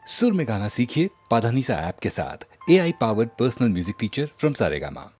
सुर में गाना सीखिए पाधानीसा ऐप के साथ। AI powered personal music teacher from Saregama.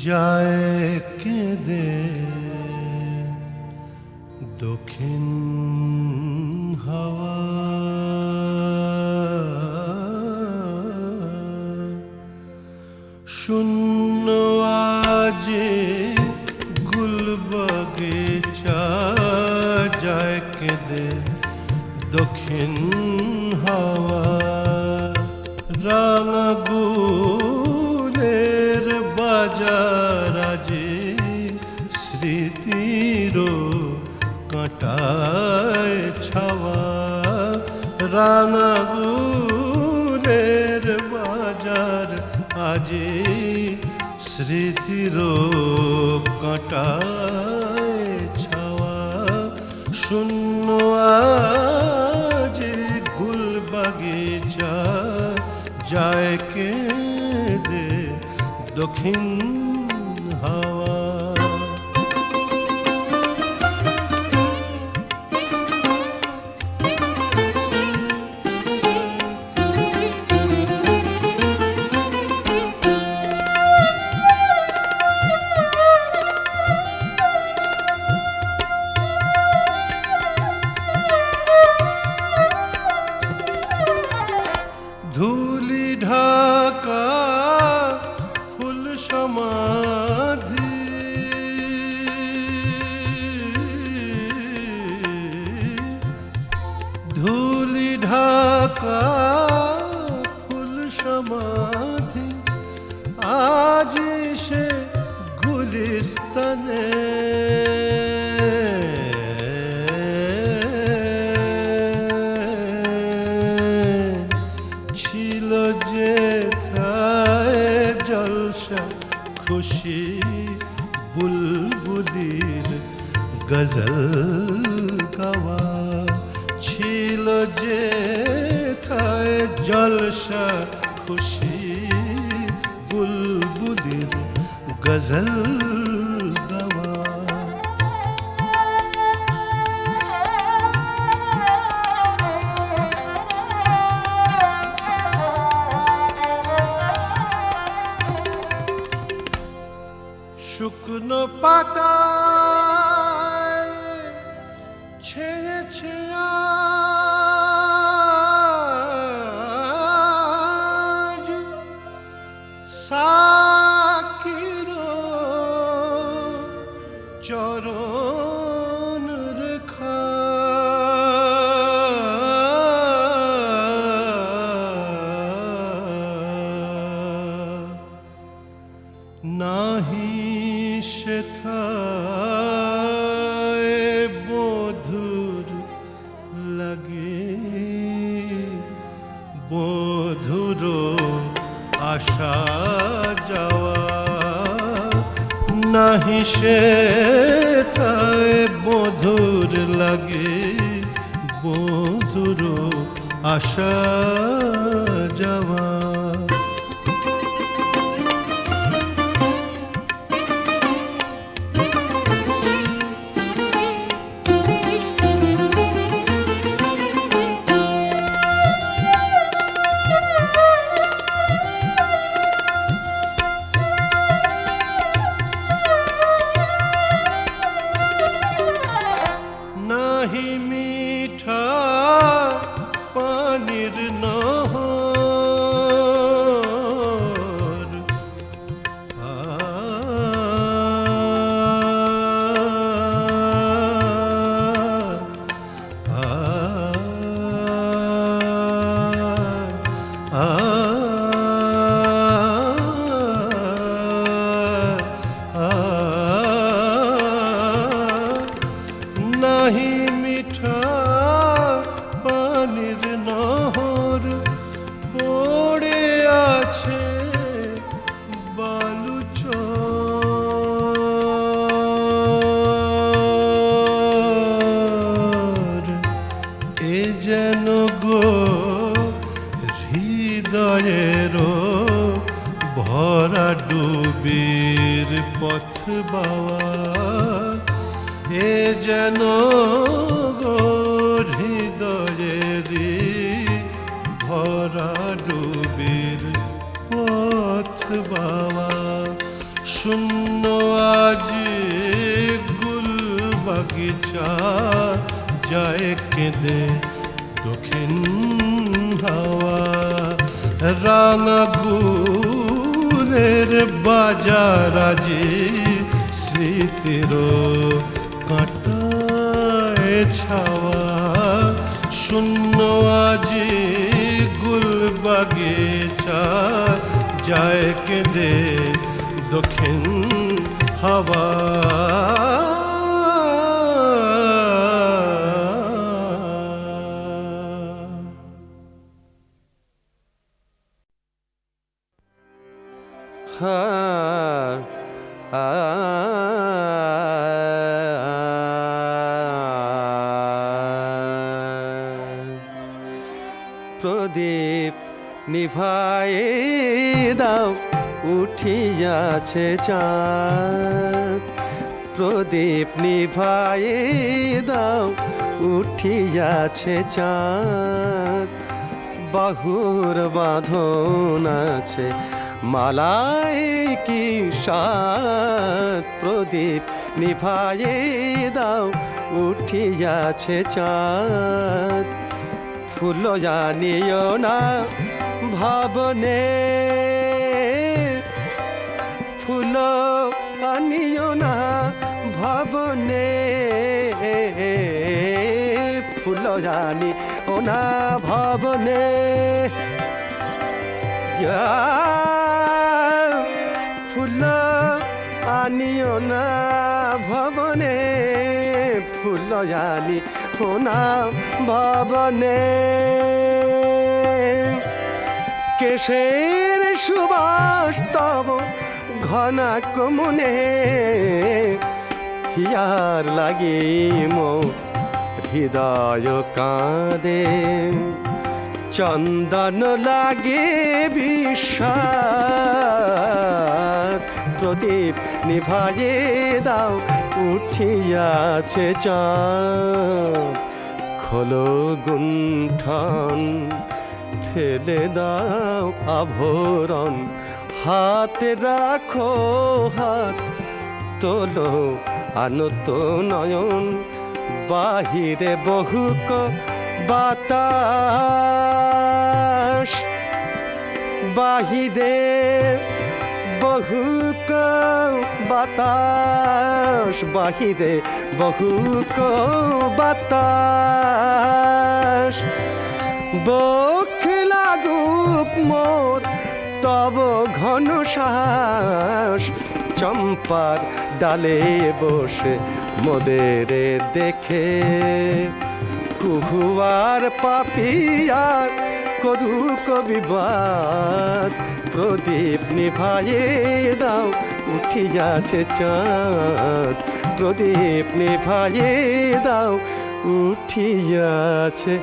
जाए के दे दक्षिण हवा শূন্য আজে গুল বাগিচা যায় কেঁদে দক্ষিণ হাওয়া রাঙা গুলের বাজার আজি স্মৃতির কাঁটায় ছাওয়া রাঙা গুলের বাজার আজি স্মৃতির কাঁটায় ছাওয়া শূন্য আজি গুল বাগিচা যায় কেঁদে দক্ষিণ হাওয়া ধুলি ঢাকা ফুল সমাধি ধুলি ঢাকা ফুল সমাধি আজ সে গুলিস্তানে ছিল যেথায় জলসা খুশি বুলবুলির গজল গাওয়া ছিল যেথায় জলসা খুশি বুলবুলির গজল গাওয়া শুকনো পাতায় ছেয়েছে আজ সাকির চরণ রেখা নাহি সেথায় বধুর লাগে বধুর আসা যাওয়া নাহি সেথায় বধুর লাগে বধুর আসা যাওয়া নাহি মিঠা পানির নহর নাহি মিঠা পানির নহর পড়ে আছে বালুচর এ যেন গো হৃদয়ের ভরা ডুবির পথ বাওয়া এ যেন গো হৃদয়েরি ভরা ডুবির পথ বাওয়া শূন্য আজ গুল বাগিচা যায় কেঁদে দক্ষিণ হাওয়া রাঙা গুরের বাজার আজি স্মৃতির কাঁটায় ছাওয়া শূন্য আজি গুল বাগিচা যায় কেঁদে দক্ষিণ হাওয়া প্রদীপ নিভায়ে দাও উঠিয়াছে চাঁদ প্রদীপ নিভায়ে দাও উঠিয়াছে চাঁদ বাহুর বাঁধন আছে মালায় কি সাত প্রদীপ নিভায়ে দাও উঠিয়াছে চাঁদ ফুল জানিও না ভাবনে ফুল আনিও না ভাবনে ফুল জানিও না ভাবনে ফুল আনিও না ভবনে ফুল আনিও না ভবনে কেশের সুবাস তব ঘনা কমনে হিয়ার লাগি মো হৃদয় কাঁদে চন্দন লাগে বিষাদ প্রদীপ নিভায়ে দাও উঠিয়াছে চাঁদ খোলো গুণ্ঠন ফেলে দাও আভরণ হাতে রাখো হাত তোলো আনত নয়ন বাহিরে বহুক বাতাস বাহিরে বহুক বাতাস বাহিরে বহুক বাতাস বখ লাগুক মোর তব ঘন শ্বাস চম্পার ডালে বসে মোদের দেখে কুহুয়ার পাপিয়ার করুক বিবাদ প্রদীপ নিভায়ে দাও উঠিয়াছে চাঁদ প্রদীপ নিভায়ে দাও উঠিয়াছে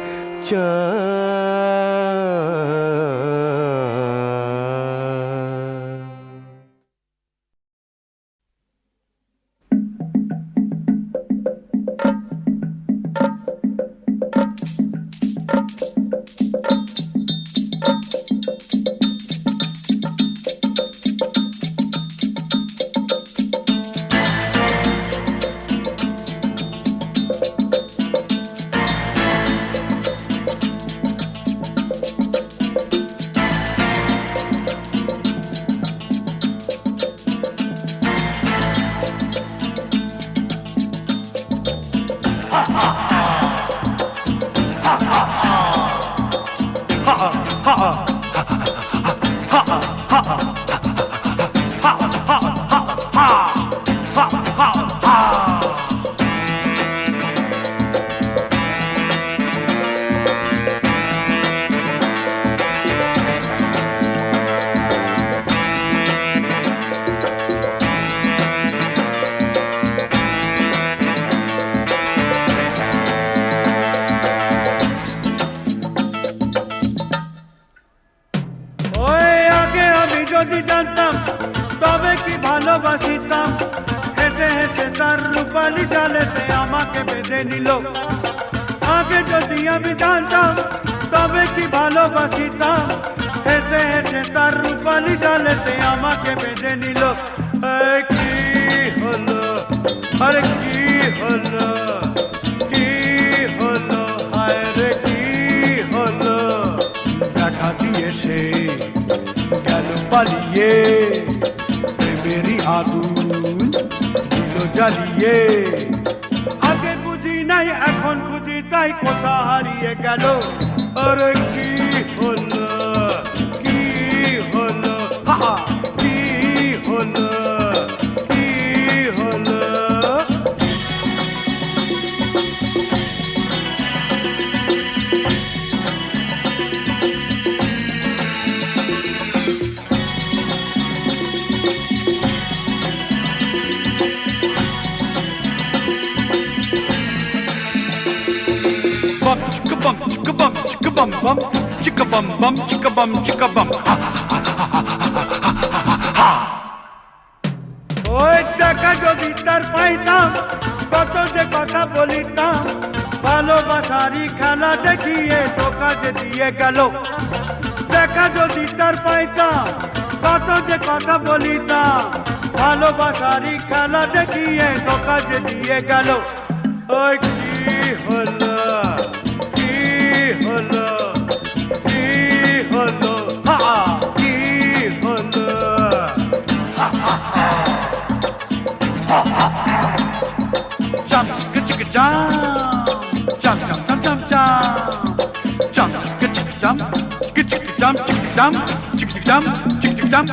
চাঁদ ভালোবাসিতাম, হেসে হেসে তার রূপালি জালেতে আমাকে বেঁধে নিল। আগে যদি আমি জানতাম তবে কি ভালোবাসিতাম, হেসে হেসে তার রূপালি জালেতে আমাকে বেঁধে নিল। কি হলো, আরে কি হলো, কি হলো, হায় রে কি হলো। দেখা দিয়ে সে গেল পালিয়ে, প্রেমেরই আগুন দিল জ্বালিয়ে। আগে বুঝি নাই এখন বুঝি তাই কোথা হারিয়ে গেল। আরে কি হলো, কি হলো, কি হলো, কি হলো। Bum chicka bum chicka bum chicka bum bum chicka bum bum chicka bum chicka bum. ওই দেখা যদি তার পাইতাম কত যে কথা বলিতাম, ভালোবাসারই খেলা দেখিয়ে ধোকা যে দিয়ে গেল। দেখা যদি তার পাইতাম কত যে কথা বলিতাম, ভালোবাসারই খেলা দেখিয়ে ধোকা যে দিয়ে গেল। ওই কি হলো, কি হলো, কি হলো, কি হলো। Jump, chicka jump, jump, jump, jump, jump, jump, jump, chicka jump, chicka jump, chicka jump, chicka jump, chicka jump.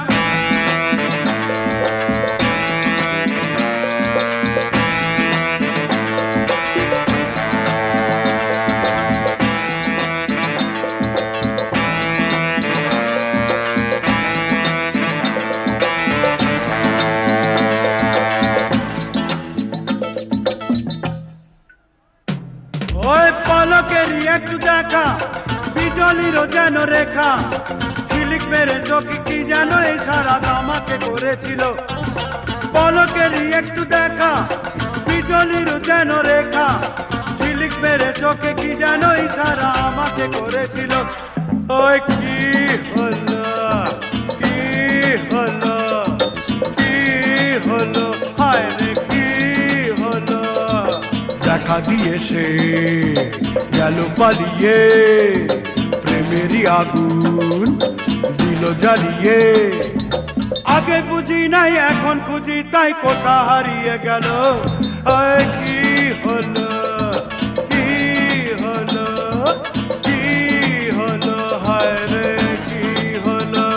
ওই পলকেরই একটু দেখা, বিজলিরও যেন রেখা, ঝিলিক মেরে চোখে কি যেন এই সারা আমাকে করেছিল। পলকেরই একটু দেখা, বিজলিরও যেন রেখা, ঝিলিক মেরে চোখে কি যেন এই সারা আমাকে করেছিল। ওই কি হলো, কি হলো, কি হলো, হায় রে কি হলো। দেখা দিয়ে সে গেল পালিয়ে, প্রেমেরই আগুন দিল জ্বালিয়ে। আগে বুঝি নাই এখন বুঝি তাই কোথা হারিয়ে গেল। কি হলো, কি হলো, কি হলো, হায় রে কি হলো,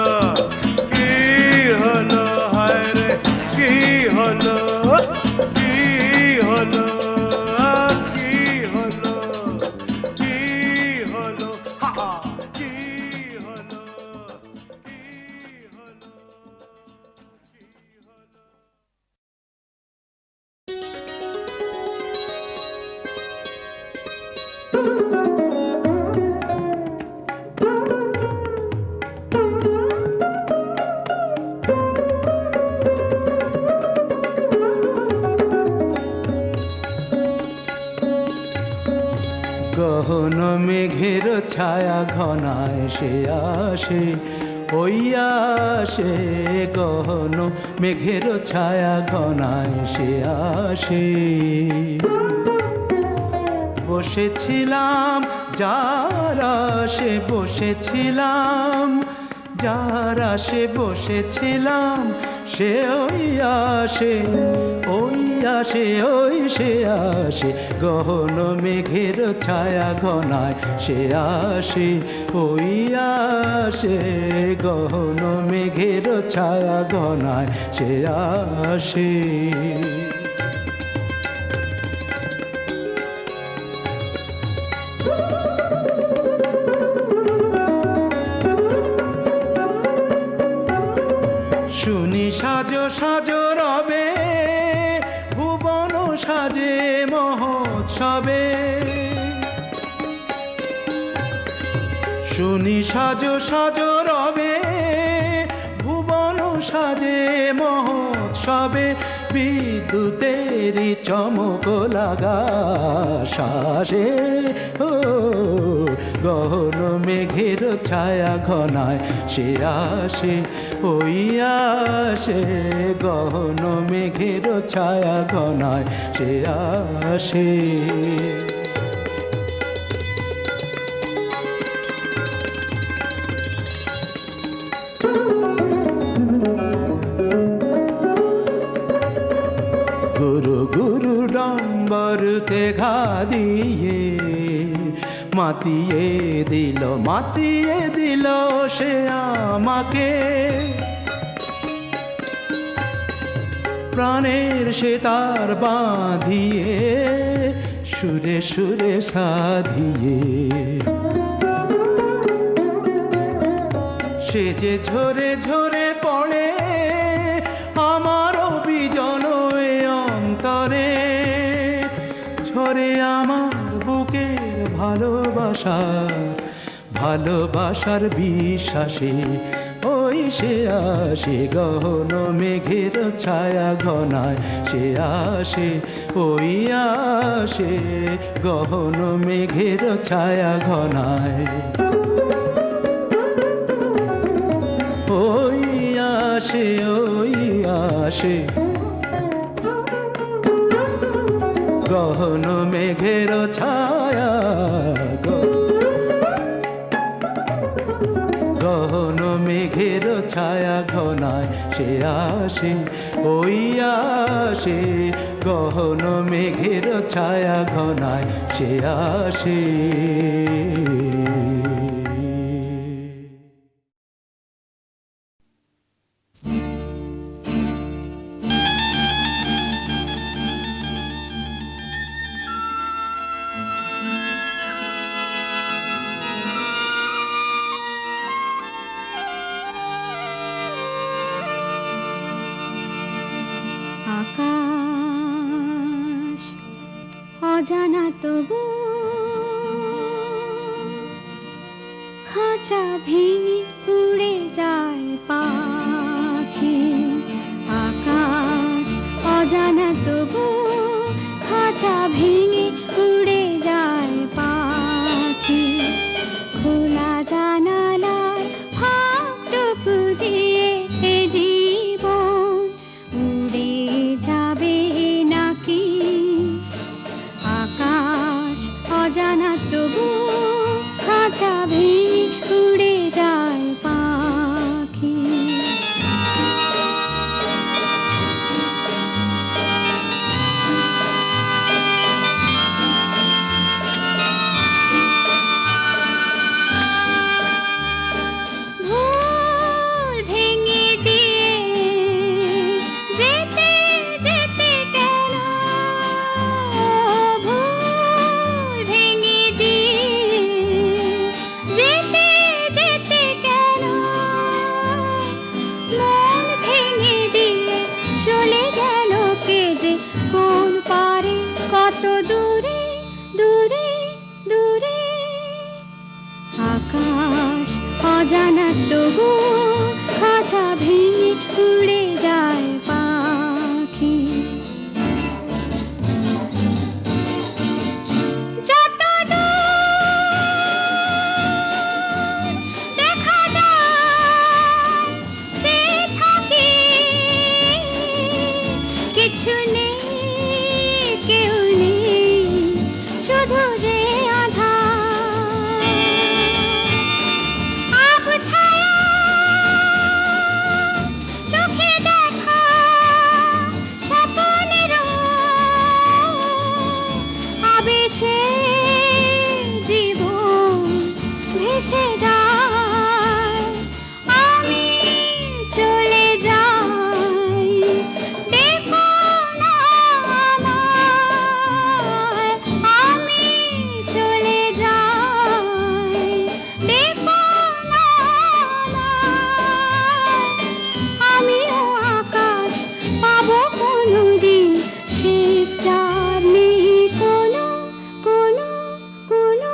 কি হলো, হায় রে কি হলো, কি হলো, কি হলো, কি হলো, কি হলো, কি হলো। গহন মেঘের ছায়া ঘনায় সে আসে, ওই আসে গহন মেঘের ছায়া ঘনায় সে আসে। বসেছিলাম যার আসে বসেছিলাম, যার আসে বসেছিলাম, সে ওই আসে, ওই আসে, ওই সে আসে গহন মেঘের ছায়া ঘনায় সে আসে, ওই আসে গহন মেঘের ছায়া ঘনায় সে আসে। শুনি সাজো সাজো রবে ভুবন সাজে মহোৎসবে, শুনি সাজো সাজো রবে ভুবন সাজে মহোৎসবে। সবে বিদ্যুতেরই চমক লাগা শ্বাসে ও গহন মেঘের ছায়া ঘনায় সে আসে ওই আসে গহন মেঘের ছায়া ঘনায় সে আসে গুরু গুরু ডম্বরতে ঘা দিয়ে মাতিয়ে দিল সে আমাকে প্রাণের সে তার বাঁধিয়ে সুরে সুরে সাধিয়ে সে যে ঝরে ঝরে পড়ে আমার বিজন অন্তরে ঝরে আমার বুকের ভালোবাসার বিশ্বাসে ওই সে আসে গহন মেঘের ছায়া ঘনায় সে আসে ওই আসে গহন মেঘের ছায়া ঘনায় ওই আসে গহন মেঘের ছায়া গহন মেঘের ছায়া ঘনায় সে আসে ওই আসে গহন মেঘের ছায়া ঘনায় সে আসে আকাশ অজানা তবু খাঁচা ভেঙে উড়ে যায় পাখি আকাশ অজানা তবু খাঁচা ভেঙে উড়ে যায় পাখি খোলা জানালার ফাঁকটুকু দিয়ে এ জীবন উড়ে যাবে নাকি আকাশ অজানা তবু খাঁচা ভেঙে উড়ে যায় পাখি ভুল ভেঙে দিয়ে যেতে যেতে কেন ভুল ভেঙে দিয়ে যেতে যেতে কেন মন ভেঙে দিয়ে চলে গেল কে যে কোন পারে কত দূরে দূরে দূরে আকাশ অজানা তবু খাঁচা ভেঙে উড়ে যায় পাখি যত দূর দেখা যায় চেয়ে থাকি কিছু নেই কেউ নেই শুধু যে আধার আবছায়া চোখে দেখা স্বপ্নের আবেশে জীবন ভেসে যায় আমি চলে যাই দেখো না আমায় আমি চলে যাই দেখো না আমায় আমিও আকাশ পাবো কোনোদিন শেষ যার নেই কোনো কোনো কোনো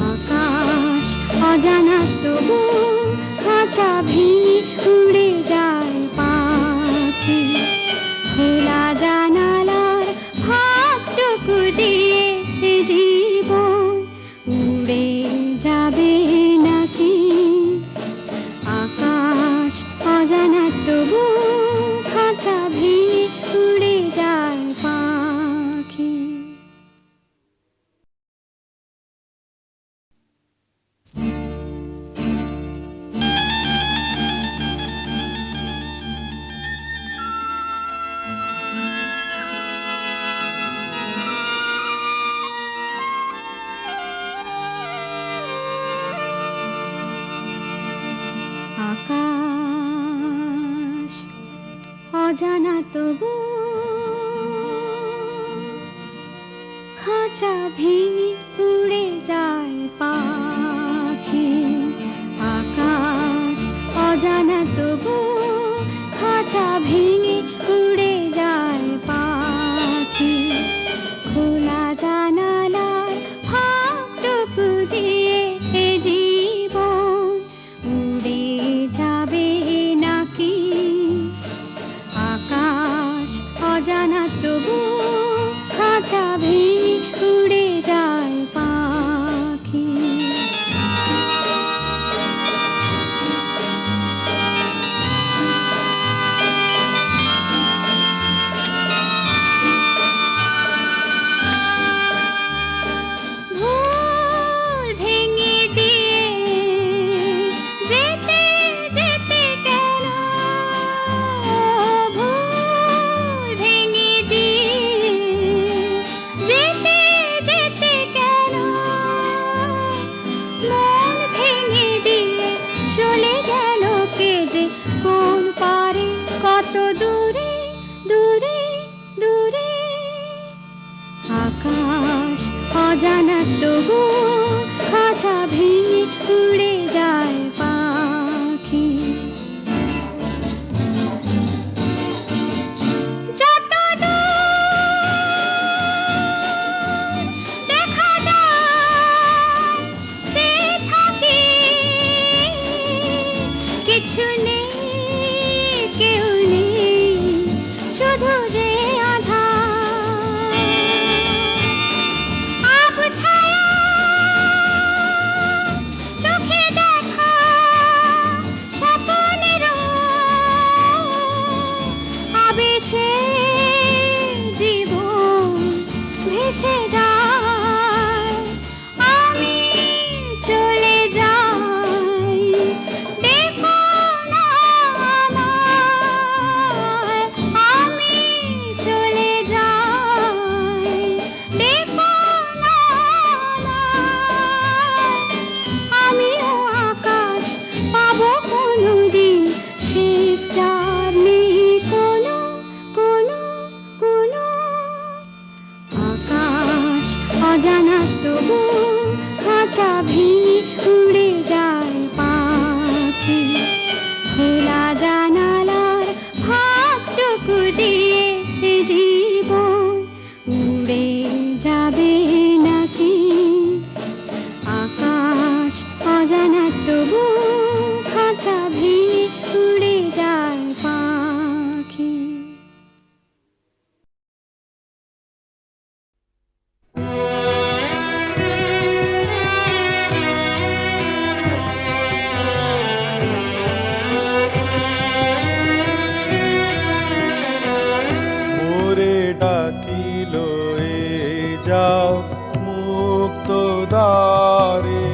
আকাশ অজানা তবু খাঁচা ভেঙে উড়ে যায় পাখি তবু খাঁচা ভেঙে উড়ে যায় পাখি আকাশ অজানা তবু খাঁচা ভেঙে উড়ে যায় পাখি খোলা জানালার ফাঁকটুকু দিয়ে এ জীবন উড়ে যাবে নাকি আকাশ অজানা তবু খাঁচা ভেঙে উড়ে যায় পাখি ভুল ভেঙে দিয়ে যেতে যেতে কেন ভুল ভেঙে দিয়ে যেতে যেতে কেন মন ভেঙে দিয়ে চলে গেল কে যে কোন পারে কত দূরে দূরে দূরে আকাশ অজানা তবু খাঁচা ভেঙে উড়ে যায় পাখি যত দূর দেখা যায় চেয়ে থাকি কিছু নেই কেউ নেই শুধু যে আধার আবছায়া চোখে দেখা স্বপ্নের আবেশে জীবন ভেসে যায় আমি চলে যাই দেখো না আমায় আমি চলে যাই দেখো না আমায় আমিও আকাশ পাবো কোনোদিন শেষ যার নেই কোনো কোনো কোনো আকাশ অজানা তবু খাঁচা ভেঙে উড়ে যায় পাখি খোলা জানালার ফাঁকটুকু দিয়ে এ জীবন উড়ে যাবে নাকি আকাশ অজানা তবু খাঁচা ভেঙে উড়ে যায় পাখি মোরে ডাকিল এ যাও মুক্ত দ্বারে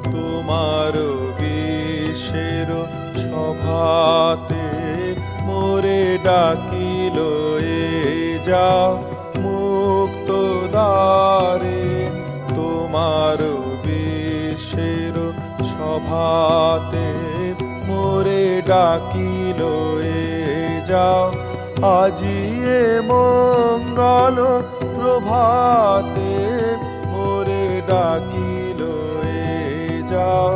তোমার বিশ্বের সভাতে মোরে ডাকিল এ যাও মুক্ত দ্বারে তোমার বিশ্বের সভাতে মোরে ডাকিল এ যাও আজিয়ে মঙ্গল প্রভাতে মোরে ডাকিল এ যাও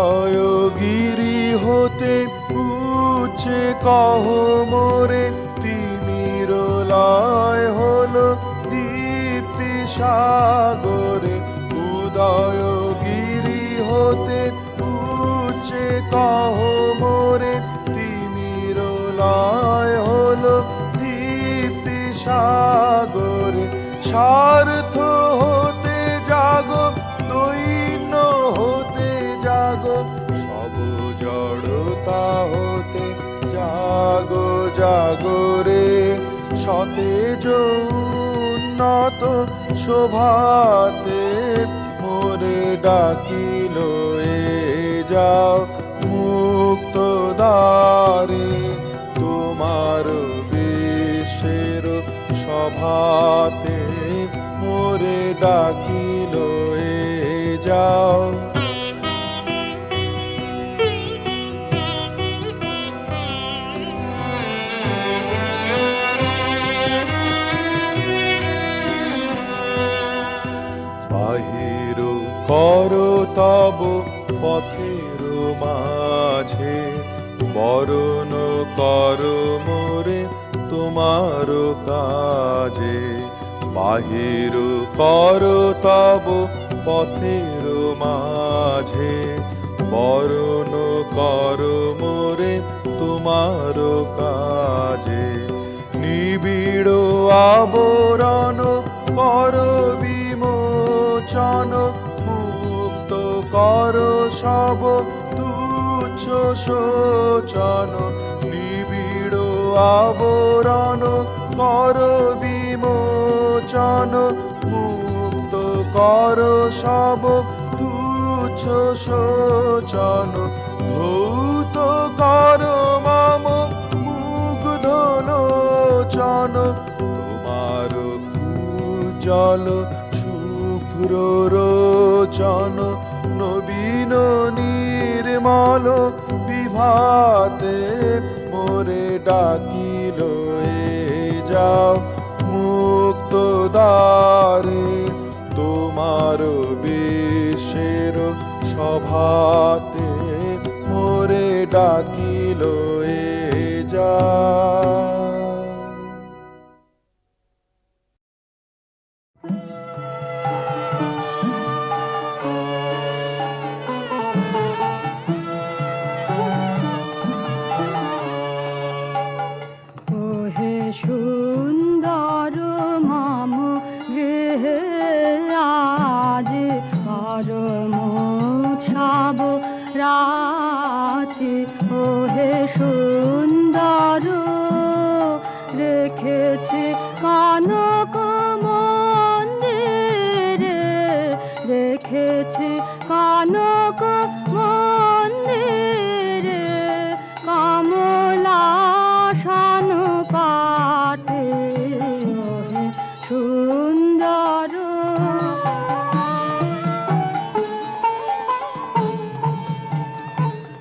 উদয়গিরি হতে উচ্চে কহ মোরে তিমির লয় হলো দীপ্তি সাগরে উদয়গিরি হতে উচ্চে কহ মোরে তিমির লয় হলো দীপ্তি সাগরে স্বার্থ হতে জাগো দৈন্য হতে জাগো সব জড়তা হতে জাগো জাগরে সতেজ উন্নত শোভাতে মোরে ডাকিল এ যাও মুক্ত দ্বারে তোমার বিশ্বের সভাতে মোরে ডাকিল এ যাও। বাহির করো তব পথের মাঝে, বরণ করো মোরে তোমার কাজে। বাহির করো তব পথের মাঝে, বরণ করো মোরে তোমার কাজে। নিবিড় আবরণ করো বিমোচন, মুক্ত করো সব তুচ্ছ শোচন। নিবিড় আবরণ করো বিমোচন, মুক্ত করো সব তুচ্ছ শোচন। ধৌত করো মম মুগ্ধ লোচন, তোমার উজ্জ্বল শুভ্র রোচন। নবীন নির্মল বিভাতে মোরে ডাকিল এ যাও। মুক্ত দ্বারে তোমার বেশের সভাতে মোরে ডাকিল এ যাও। ওহে সুন্দর মম গৃহে আজ পরম উৎসব রাতে। ওহে সুন্দর রেখেছে কনক মন্দিরে, রেখেছে কনক মন্দিরে কমলাসন পাতে। ওহে সুন্দর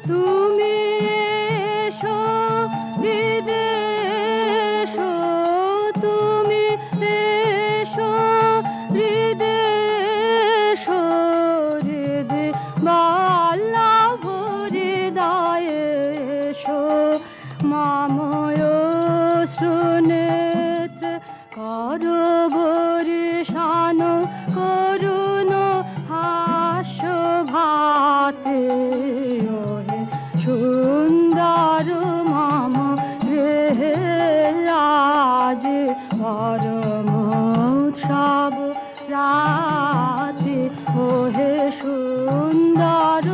তুমি এসো হৃদেশ, তুমি এসো হৃদেশ। হৃদে বল্লভ হৃদয়েশো মাময় শ্রুনেত্র করো বরিশান করুণ হাস্য ভাতে। ওহে সুন্দর মম গৃহে আজ পরম উৎসব রাতে। ওহে সুন্দর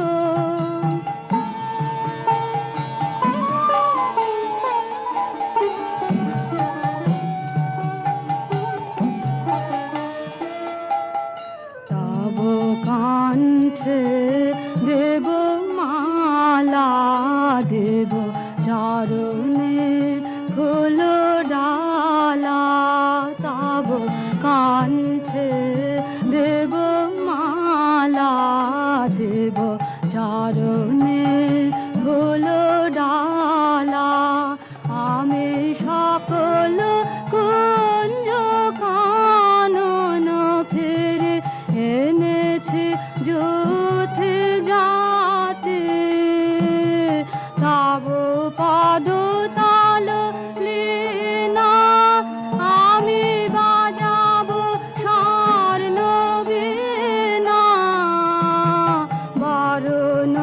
তব কণ্ঠে দেব মালা, দেব চরণে ফুল ডালা। তব কণ্ঠে দেব মালা, দেব চরণে ফুল ডালা। আমি সকল কুঞ্জ কানন ফিরে এনেছি যুথে যাতে। তব পদ তাল লীনা আমি বাজাবো স্বর্ণ বীণা। বরণ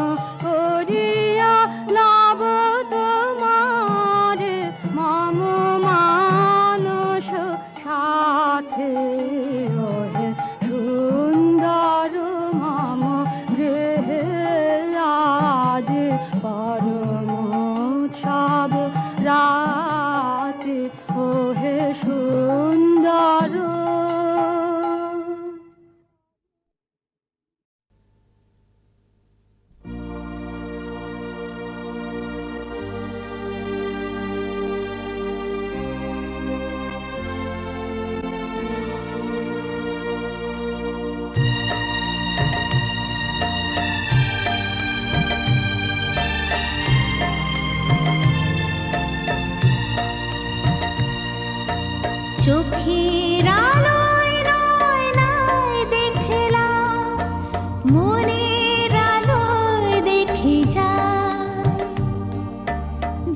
মনের আলোয় দেখে যায়,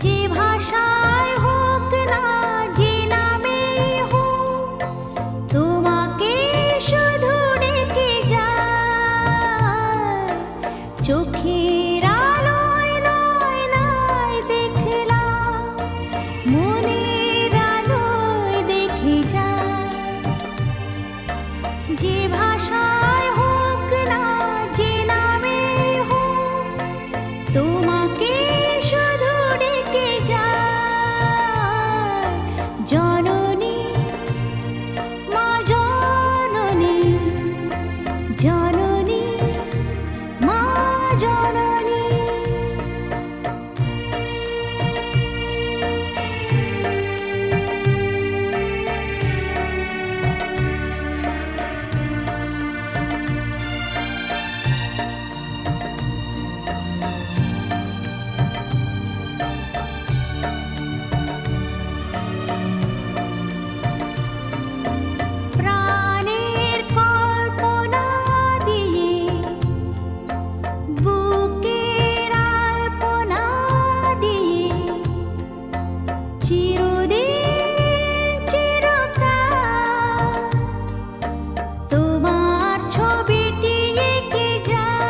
যে ভাষায় হোক না যে নামে হোক, তোমাকে শুধু ডেকে যায়। চোখের আলোয় নয় নয় দেখলাম, মনের আলোয় দেখে যায়, যে ভাষায় হোক না যে নামে হোক, তোমাকে শুধু ডেকে যায়। জননী মা জননী, জননী মা জননী। প্রাণের কল্পনা দিয়ে, বুকের আলপনা দিয়ে, চিরদিন চিরকাল তোমার ছবিটি এঁকে যায়।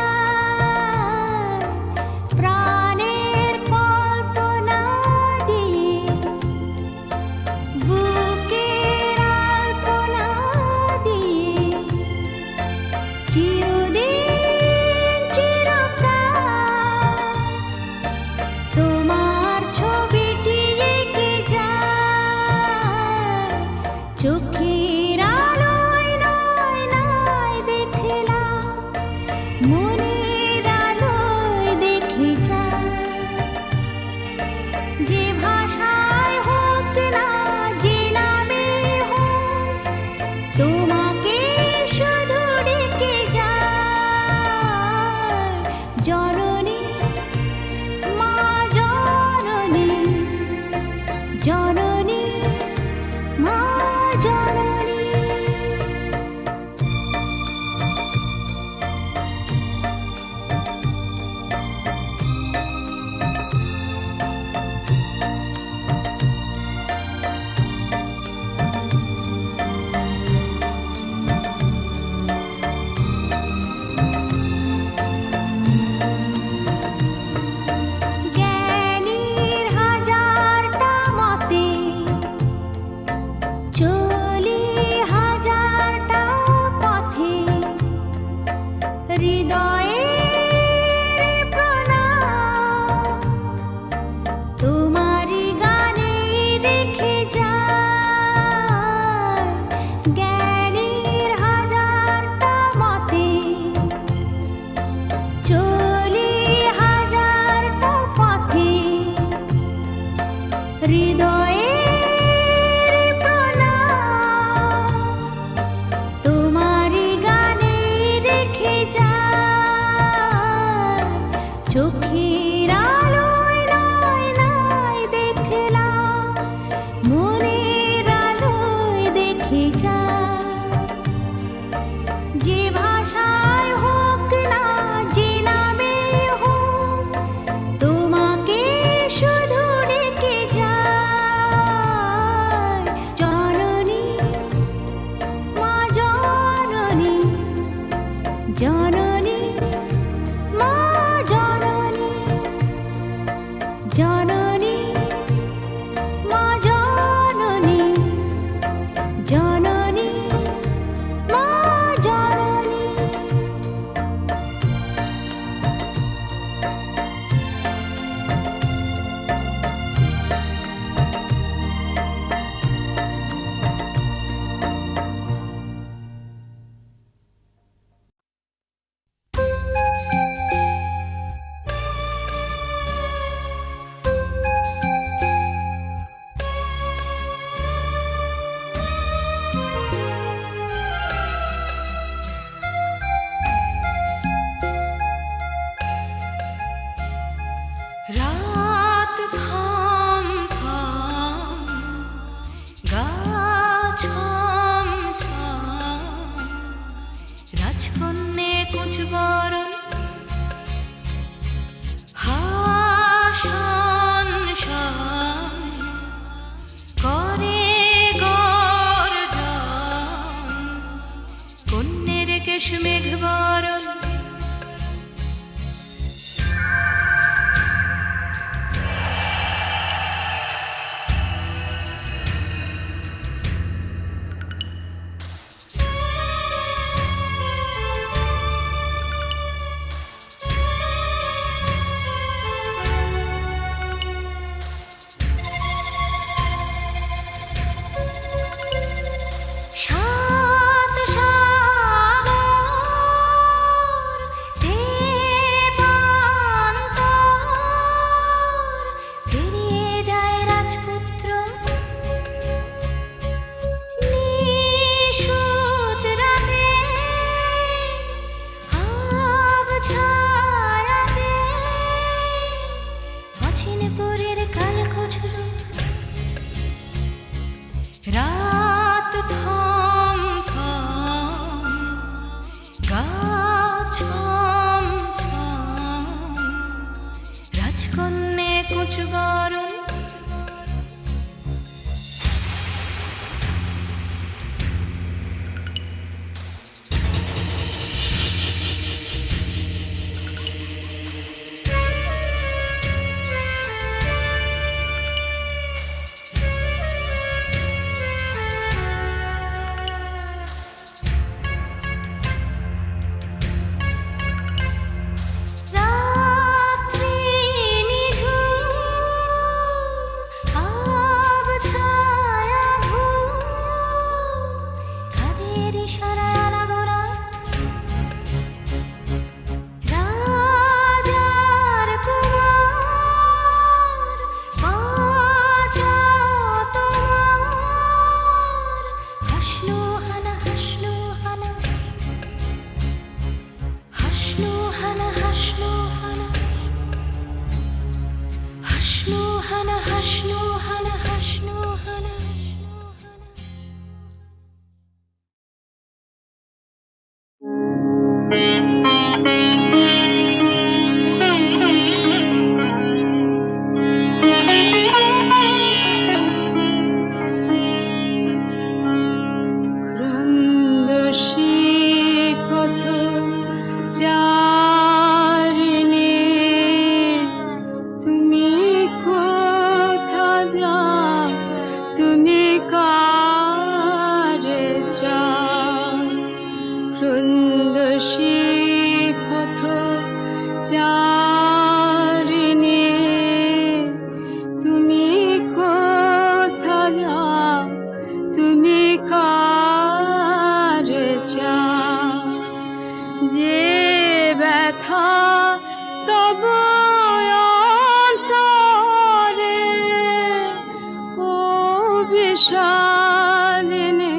প্রাণের কল্পনা দিয়ে, বুকের আলপনা দিয়ে, চিরদিন চিরকাল তোমার ছবিটি এঁকে যায়। চোখের আলোয় নয় নয় দেখলাম, মনের আলোয় দেখে যায়, যে ভাষায় হোক না যে নামে হোক, তোমাকে শুধু ডেকে যায়। জননী মা জননী, জননী মা জননী। হাসনো হানা হাসনো হানা ক্রন্দশী পথ চারিণী তুমি কোথা যাও তুমি কারে চাও ক্রন্দশী পথ চারিণী তুমি কোথা যাও তুমি কারে চাও যে ব্যথা তব অন্তরে ও বিষাদিনে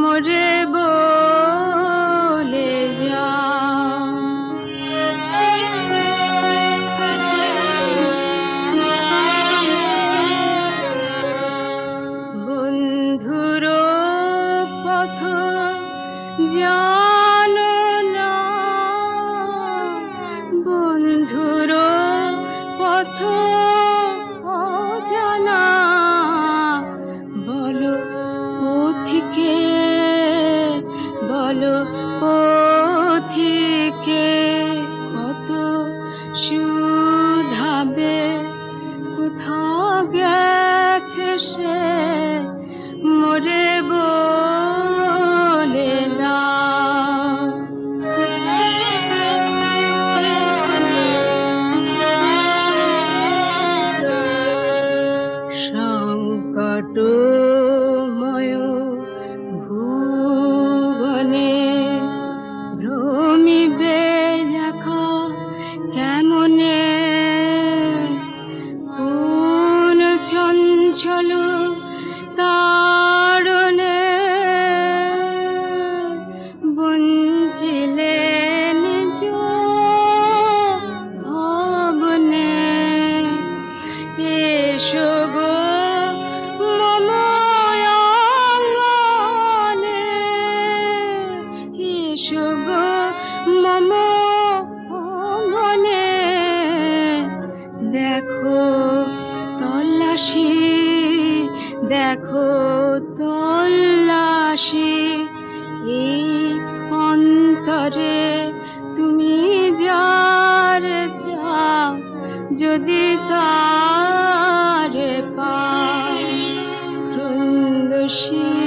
মোরে বলে যাও বন্ধুর পথ জানো না বন্ধুর পথ অজানা বলো পথিকে বলো পথিকে কত শুধাবে কোথা গেছে সে মোরে বলে দাও সংকটময় ভুবনে ভ্রমিবে লেখা কেমনে কোন চঞ্চল তারণে বঞ্চিলেন ভবনে এসো গো মম অঙ্গনে এসো গো মম অঙ্গনে দেখো তল্লাশি দেখো তল্লাশি এই অন্তরে তুমি যার চাও যদি তারে পাও ক্রন্দশী